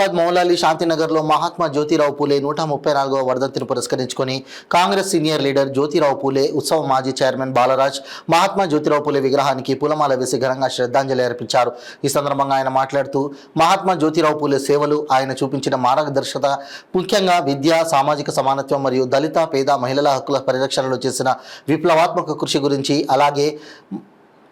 హైదరాబాద్ మౌలాలి శాంతినగర్లో మహాత్మా జ్యోతిరావు పూలే 134వ వర్ధంతిని పురస్కరించుకొని Congress senior leader Jyotirao Phule ఉత్సవ మాజీ చైర్మన్ బాలరాజ్ మహాత్మా జ్యోతిరావు పూలే విగ్రహానికి పూలమాల వేసి ఘనంగా శ్రద్ధాంజలి అర్పించారు. ఈ సందర్భంగా ఆయన మాట్లాడుతూ మహాత్మా జ్యోతిరావు పూలే సేవలు, ఆయన చూపించిన మార్గదర్శకత, ముఖ్యంగా విద్య, సామాజిక సమానత్వం మరియు దళిత, పేద మహిళల హక్కుల పరిరక్షణలో చేసిన విప్లవాత్మక కృషి గురించి, అలాగే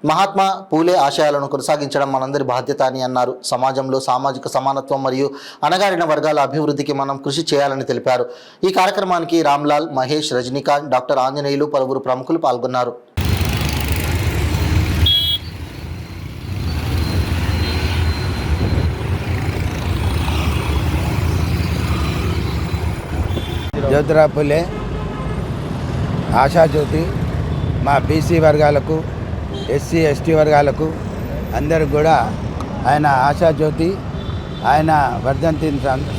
మహాత్మా పూలే ఆశయాలను కొనసాగించడం మనందరి బాధ్యత అని అన్నారు. సమాజంలో సామాజిక సమానత్వం మరియు అణగారిన వర్గాల అభివృద్ధికి మనం కృషి చేయాలని తెలిపారు. ఈ కార్యక్రమానికి రామ్లాల్, మహేష్, రజనీకాంత్, డాక్టర్ ఆంజనేయులు, పలువురు ప్రముఖులు పాల్గొన్నారు. జ్యోతిరావు పూలే ఆశాజ్యోతి మా బీసీ వర్గాలకు, ఎస్సీ ఎస్టీ వర్గాలకు అందరికి కూడా ఆయన ఆశాజ్యోతి. ఆయన వర్ధంతి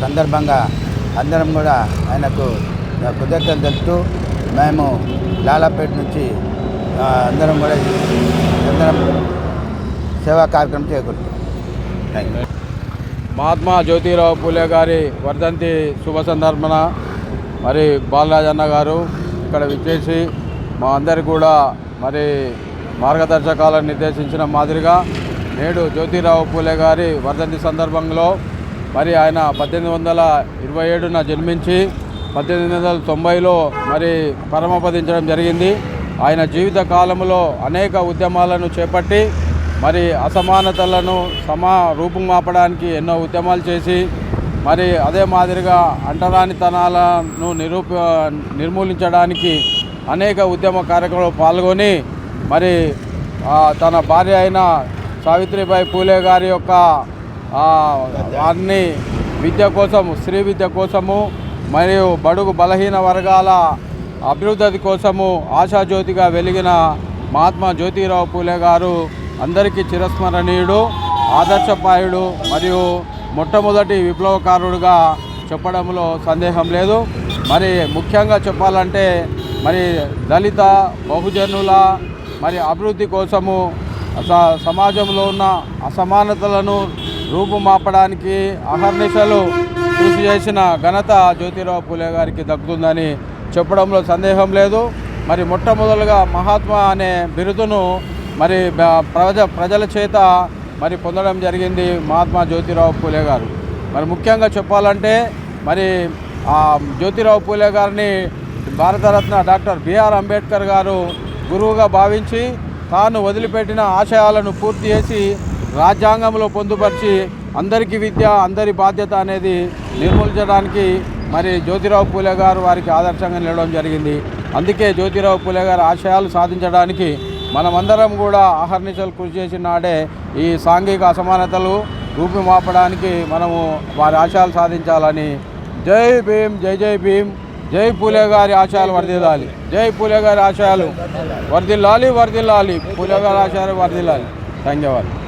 సందర్భంగా అందరం కూడా ఆయనకు కృతజ్ఞతలు తెలుపుతూ మేము లాలాపేట నుంచి అందరం కూడా సేవా కార్యక్రమం చేకూరుతాం. మహాత్మా జ్యోతిరావు పూలే గారి వర్ధంతి శుభ సందర్భన మరి బాలరాజ్ అన్న గారు ఇక్కడ విచ్చేసి మా అందరికి కూడా మరి మార్గదర్శకాలను నిర్దేశించిన మాదిరిగా నేడు జ్యోతిరావు పూలే గారి వర్ధంతి సందర్భంలో మరి ఆయన 1827న జన్మించి 1890లో మరి పరమపదించడం జరిగింది. ఆయన జీవిత కాలంలో అనేక ఉద్యమాలను చేపట్టి మరి అసమానతలను రూపుమాపడానికి ఎన్నో ఉద్యమాలు చేసి మరి అదే మాదిరిగా అంటరానితనాలను నిర్మూలించడానికి అనేక ఉద్యమ కార్యక్రమాలు పాల్గొని మరి తన భార్య అయిన సావిత్రిబాయి పూలే గారి యొక్క వారిని విద్య కోసం, స్త్రీ విద్య కోసము మరియు బడుగు బలహీన వర్గాల అభివృద్ధి కోసము ఆశాజ్యోతిగా వెలిగిన మహాత్మా జ్యోతిరావు పూలే గారు అందరికీ చిరస్మరణీయుడు, ఆదర్శపాయుడు మరియు మొట్టమొదటి విప్లవకారుడుగా చెప్పడంలో సందేహం లేదు. మరి ముఖ్యంగా చెప్పాలంటే మరి దళిత బహుజనుల మరి అభివృద్ధి కోసము సమాజంలో ఉన్న అసమానతలను రూపుమాపడానికి అహర్నిశలు కృషి చేసిన ఘనత జ్యోతిరావు పూలే గారికి దక్కుతుందని చెప్పడంలో సందేహం లేదు. మరి మొట్టమొదలుగా మహాత్మా అనే బిరుదును మరి ప్రజల చేత మరి పొందడం జరిగింది మహాత్మా జ్యోతిరావు పూలే గారు. మరి ముఖ్యంగా చెప్పాలంటే మరి జ్యోతిరావు పూలే గారిని భారతరత్న డాక్టర్ బిఆర్ అంబేద్కర్ గారు గురువుగా భావించి తాను వదిలిపెట్టిన ఆశయాలను పూర్తి చేసి రాజ్యాంగంలో పొందుపరిచి అందరికీ విద్య, అందరి బాధ్యత అనేది నిర్మూలించడానికి మరి జ్యోతిరావు పూలే గారు వారికి ఆదర్శంగా నిలవడం జరిగింది. అందుకే జ్యోతిరావు పూలే గారి ఆశయాలు సాధించడానికి మనమందరం కూడా అహర్నిశలు కృషి చేసిన నాడే ఈ సాంఘిక అసమానతలు రూపుమాపడానికి మనము వారి ఆశయాలు సాధించాలని. జై భీమ్, జై జై భీమ్, జై పూలే గారి ఆశయాలు వర్ధిల్లాలి, జై పూలే గారి ఆశయాలు వర్ధిల్లాలి, వర్ధిల్లాలి, పూలే గారి ఆశయాలు వర్ధిల్లాలి. ధన్యవాదాలు.